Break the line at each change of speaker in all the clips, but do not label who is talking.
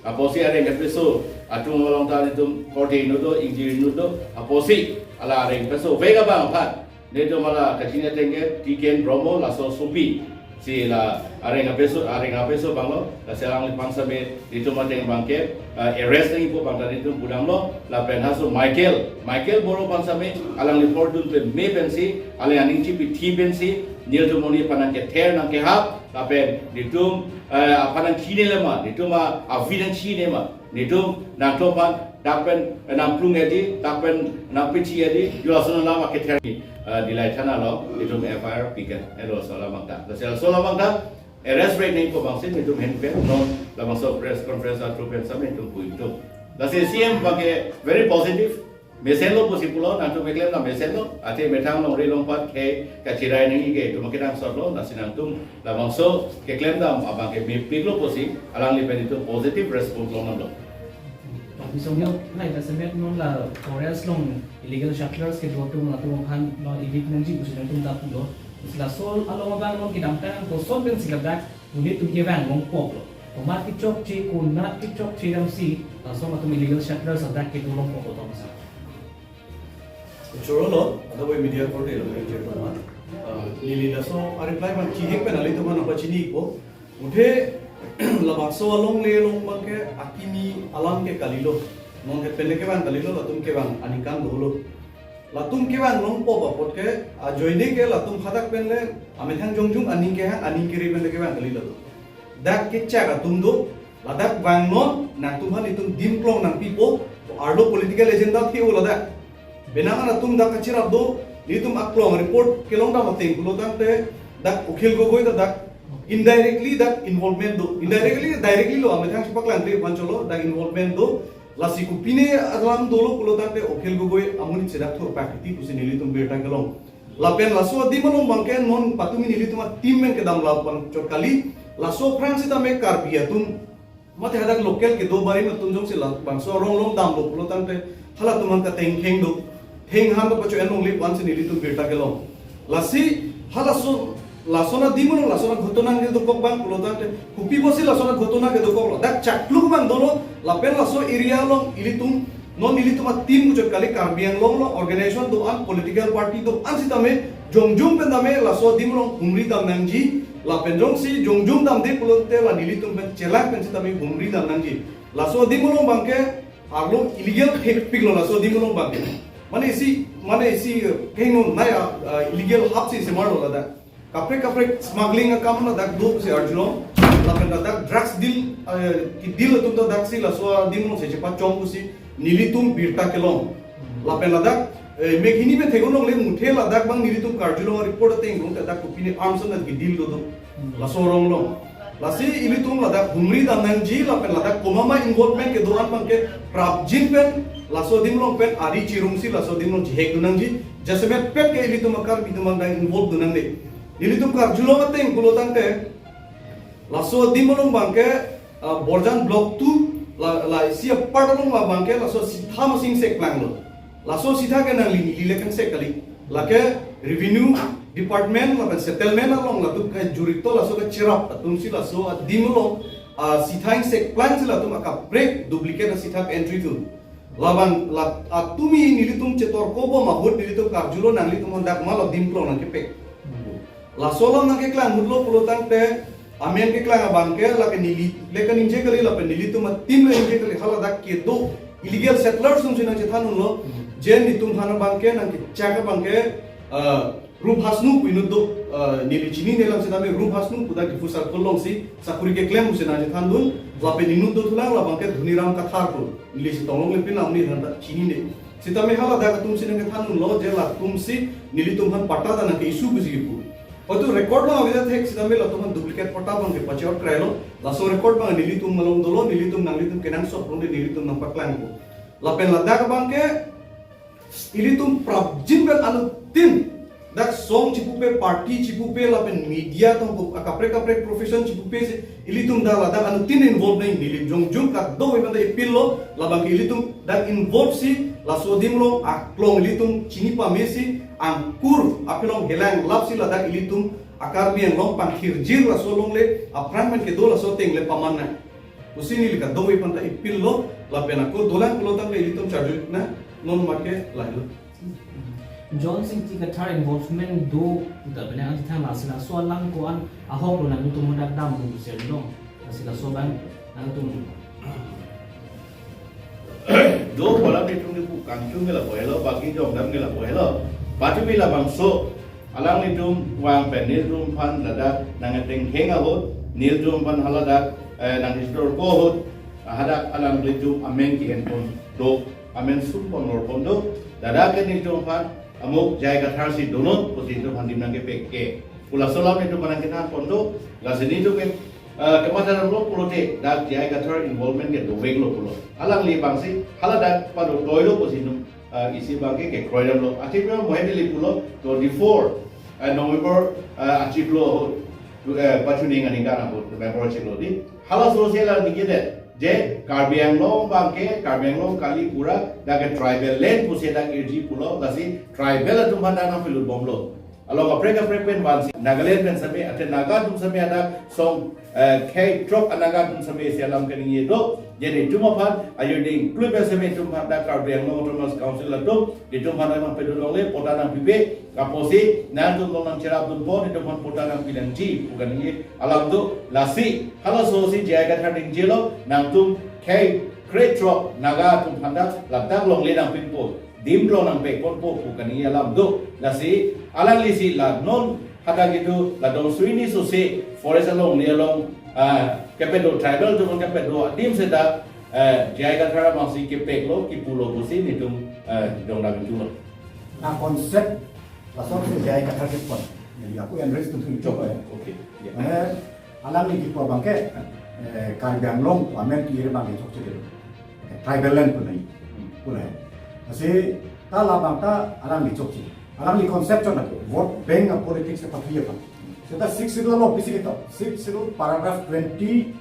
aposi areng episo atung long tan itu kodi nudo injiri nudo aposi ala areng episo vega bang pat neto mala kacina tenge tiken bromo la so supi si la areng episo banglo la selang lipang sabe itu mateng bangke arrest ni po bang tadi itu budang lo la penhaso Michael boro bang sabe alang report dun pe me pensi ala aning chipi thi pensi niel tu moni panan ke ter nang ke hap lapen ditum panan chine lema ditum avidan chine ma ditum nang topan dapen nang plung edi dapen nang pichi edi yulasuna lama ke ter dilai thana lo ditum FIR piket elo sola mangta la sola mangta arrest rate nei ko bangsin ditum henpe no la bangso press conference atru pen samen tum puitum la CM bage very positive Meselo posipulo nanti meklem na meselo ate metang long relong pat ke kacirai nengi ke tu makidang sorlo na sinantum la bangso ke klem dam abang ke piglo posi alang lipen itu positive response long namlo.
Misalnya, nah itu sebenarnya non la Koreas long illegal shuttlers ke dua tu melakukan kan non illegal nanti usulan tu tak pulo. Sila sol along abang long kita amkan to sol ben sila dak unit tu kevang long pop lo. Tomat kicok ci kunat kicok ci dam si langsung atau illegal shuttlers ada ke tu long pop to masa.
Chorolo, ada boy media portal lo media portal. Lili daso reply man chihek pe nali to man apa chini ko. Mudhe labakso along le long bangke akimi alam ke kalilo. Non ke pele ke bang kalilo latum ke bang anikan dolo. Latum ke bang long po pot ke joine ke latum khadak penle amethang jongjung aning ke han aning kiri pele ke bang kalilo. Dak ke chaga tum do ladak bang non na tumhan itum dimplong nang pipo arlo political agenda thi ulada. Benangan atum dak kacirap do litum aklong report kelong da mateng kulotan te dak ukhil gogoi da dak indirectly dak involvement do directly lo amethang sipaklan tri pancholo dak involvement do lasi kupine alam dolo kulotan te ukhil gogoi amuni chedak thor pakiti kusini litum beta kelong lapen laso di manong bangken non patumi litum team men kedam lapan chorkali laso france ta me karbiatum mate hadak local ke do bari matum jong sila bangso rong dam lo kulotan te hala tuman ka teng do Heng han to pacho enong lip once in ilitum birta kelong. Lasi halaso lasona dimono lasona ghotona ke do kok bang kulotan te kupi bosi lasona ghotona ke do kok dak chakluk bang dolo lapen laso area long ilitum non ilitum team mucho kali karbiang long lo organization do an political party do an sitame jongjung pendame laso dimono humri dam nangji lapen jong si jongjung dam de kulote la ilitum pen celak pen sitame humri dam nangji laso dimono bangke arlo illegal hek piglo laso dimono bangke Mana isi kehino naya illegal hapsi semaro lada. Kapre smuggling akam na dak do se arjulo. Lapen dak drugs deal ki deal tum dak si la so dimno se cepat chom kusi nilitum birta kelong. Lapen dak meghini be thegono le muthe ladak bang nilitum karjulo report te ngong dak kupini arms na ki deal do la so rong long. Lasi ilitum ladak humri danang ji lapen ladak komama involvement ke doan bang ke prabjin pen laso dimlong pen ari cirungsi laso dimlong jihek dunang ji jasemet pet ke ilitum akar bidumang dang involve dunang de ilitum kar julo mateng kulotan te laso dimlong bang ke borjan block 2 la sia partalong la bang ke laso sitha masing sek plan lo laso sitha ke nang lini lilekan sek kali lake revenue department lapan settlement along latu ka jurito laso ka cirap atumsi laso dimlong sitha sek plan sila tum aka break duplicate na sitha entry tu laban atumi nilitum cetor kobo mahut nilitum karjulo nang litum hondak malo dimplo nang kepek la solo nang keklan mudlo pulutan te amen keklan abangke la ke nili leka ninje kali la pe nilitum tim le ninje kali hala dak ke do illegal settlers sum sina chethanun lo jen nitum hana bangke nang ke chaka bangke रूप हासनु पिनुदो नीली चिनी नेलाम से तमे रूप हासनु पुदा की फुसर कोलोंग सी साकुरी के क्लेम उसे नाजे थांदुन लापे निनुदो थुलांग लाबांके धुनीराम का थारको नीली से तोंग ले पिन आमनी हंदा चिनी ने सितमे हाला दागा तुम सिने के थानुन लो जे ला तुम सी नीली तुम हन पटा दाना के इशू बिजी पु और तो रिकॉर्ड ला विदा थे सितमे ला तुम डुप्लीकेट पटा बंगे पचौट क्राइलो लासो रिकॉर्ड बंग नीली तुम मलोंग दोलो नीली तुम नंगली तुम केनांग सो प्रोंडे नीली तुम नंपा क्लांग को लापे लदाग बंगे नीली तुम प्रबजिन बेल अनु तीन dak song cipupe party cipupe lapen media tong kapre profession cipupe ilitum da la dak anu tin involved nai nilim jong kat do ibanda ipillo labang ilitum dak involve si la sodim lo aklong ilitum chini pa mesi angkur apilong helang lapsi la dak ilitum akar biang long pan khirjir la solong le apranman ke do la soteng le pamanna usini likat doi panta ipil lo lapena ko dolan pulo tak le litum charju na non make lahilo
John Singh ti kathar involvement do da bena ang thang asila so lang ko an ahok lo na tu mo dak dam mo sel no asila so ban ang tu
do bola ni tung ni ku kangchung gela boelo bagi jong dam gela boelo batu bila bangso alang ni tum wang penil tum pan dada nangateng henga hot nil tum pan halada nang histor ko hot hadak alang ni tum amen ki en pon do amen sumpon nor pondo dada ke ni tum pan amuk jai kathar si donot posito handim nang ke peke pula solam ni tum pan kita pondo la sini tu ke kemataran lo pulote dak jai kathar involvement ke dovek lo pulo alang li bangsi halada pado doilo posito isi bangke ke kroidam lo atibra mohedi li pulo 24 November achiplo pachuning ani kana bo member chilo di hala social ni gede je Karbianglong bangke Karbianglong kali pura daga tribal land puseda irji pulo dasi tribal tu mandana pilu bomlo alo apreka frequent bansi Nagaland men same ate naga tum same ada song k drop anaga tum same sialam kani yedo jadi cuma pan ayo ding klub same tum da Karbianglong autonomous council ado di tum pan nang pedulong le potana pibe kaposi nan tum nang cerap tum bon itu pan potana pilanji bukan ini alam tu lasi hala sosi jaga thading jelo nang tum k great drop naga tum panda laptang long le nang pinpo dimlo nang pe ponpo bukan ini alam tu lasi alang lisi la non hada gitu la don suini sose forest along ni along kepedo tribal tu kan kepedo dim seda jaga thara masih kepeklo ki pulo busi ni tum dong dak tu
Nah konsep langsung saya kata pun. Jadi aku yang risk untuk coba ya.
oke
Alam ni kita bangke Karbianglong wamen kiri bangke cok cok tribal land pun ni pun ya. Masih kalau bangka alam ni cok cok. Alam ni konsep cok nak vote bank politics seperti apa? Kita 6 itu lo bisi kita 6 itu paragraph 20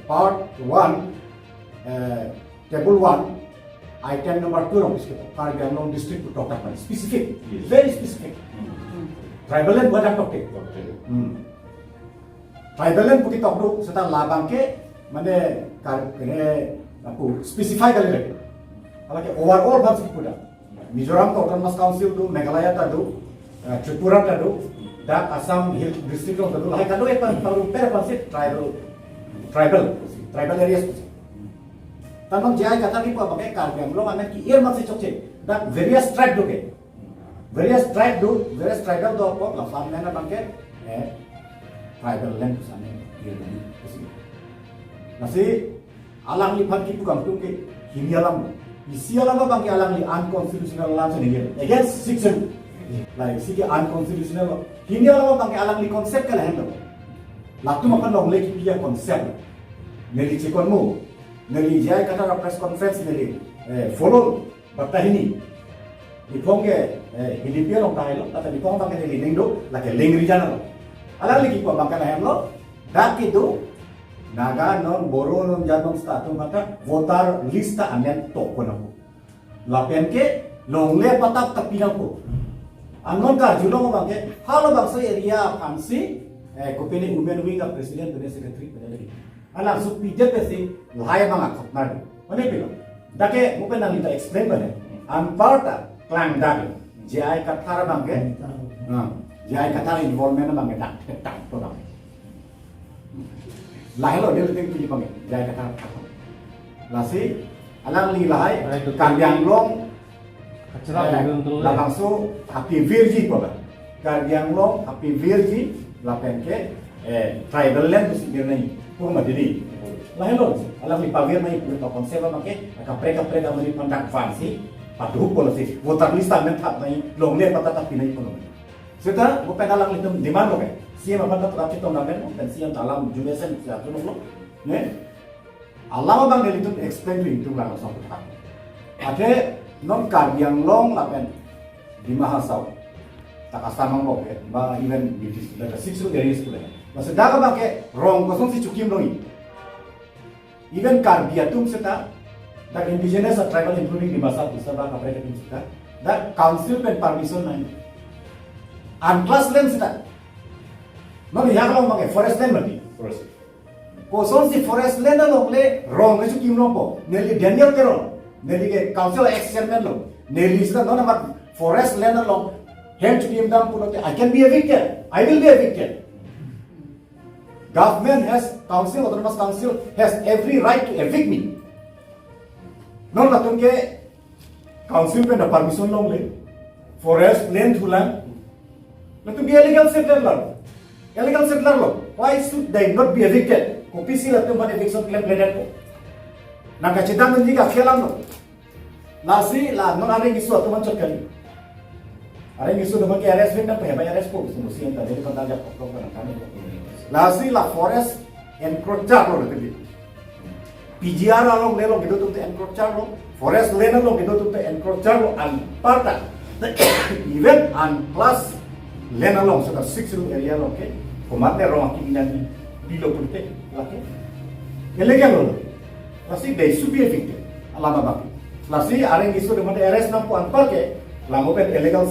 part 1 table 1 item number 2 orang bisi kita Karbianglong district to talk about specific very specific tribal land buat apa ke? Tribal land bukit talk dulu setelah labang ke mana kene aku specify kali lagi. Kalau ke overall bahasa kita Mizoram Autonomous Council tu, Meghalaya tu, Tripura tu, dan Assam Hill District tu, lahir tu itu baru pasti tribal areas. Tanam jaya kata ni apa pakai Karbianglong anak ki ear masih cocok, dan various tribe tu ke, various tribal tu apa, lapan mana pakai tribal land tu sana, ear ni, masih alang lipat kita bukan tu ke, hini alam. Isi alam apa bangke alang li unconstitutional alam sendiri against section like sigi unconstitutional ini alam apa bangke alang li konsep kan handle laktu makan long lagi pia konsep neli cekonmu neli jai kata press conference neli follow batta ini dipongke ini pia long tayo kata dipong bangke neli lingdo lagi lingri jana alang li kiko bangke handle dak itu Naga non boro non jadong status maka voter lista amen to kono. Lapen ke longle patap tapina ko. Anon ka julo mo bangke halo bangsa area pansi kopeni women wing of president dan secretary pedali. Ala supide pesi lahai banga khotnar. Mane pilo. Dake mo penang kita explain bane. Amparta klang dag. Jai kathara bangke. Jai kathara involvement bangke tak to bang. Lahir lo dia lebih pilih panggil jaya kata apa? Lasi alang li lahai Karbianglong langsung happy virgi apa? Karbianglong happy virgi lapen ke tribal land mesti dia naik pun madiri. Lahir lo alang li pavir naik pun konsep apa ke? Kapre mari pandak fancy patuh polisi voter lista mentap naik longle patata pinai pun. Sudah bukan alang itu demand lo ke? Siapa benda terapi tu namen dan siapa dalam jumatan siapa tu ne? Allah bang dari itu explain itu lah sampai tak. Ada non Karbianglong lapen di Mahasau tak asal mangkok ya, bah event di dalam six dari sekolah. Masa dah bang ke rong kosong si cukim longi. Event Karbiatum seta dah indigenous tribal including di Mahasau tu sebab apa yang kita seta. Dah council pen permission naik. Unclass land seta. Mami yang kalau pakai forest land berarti.
forest
Koson si forest land along le wrong le chukim no po. Neli Daniel Keron. Neli ke council ex chairman lo. Neli is no number forest land along. Hem chukim dam punote. I can be evicted. I will be evicted. Government has council, autonomous council has every right to evict me. Non na tunke council pe na permission long le. Forest land thulang. Na tunke illegal settler lo. Illegal settler lo. Why should they not be evicted? Kopisi la tumba eviction claim leader ko. Na ka chidang nanti ka khelam no. Lasi la non are ngisu atuman chakali. Are ngisu no ke arrest na pe ba arrest ko musi enta de ka daja ko ka na kami. Lasi la forest encroacher lo tadi. PGR along le lo gitu tu encroacher lo. Forest land lo gitu tu encroacher lo and parta. Even and plus land along so the 6 area lo ke. Komatne ro aki binani bilo purte laki illegal lo lasi they should be evicted alama baki lasi areng isu de arrest na ko anpar ke lamo pe illegal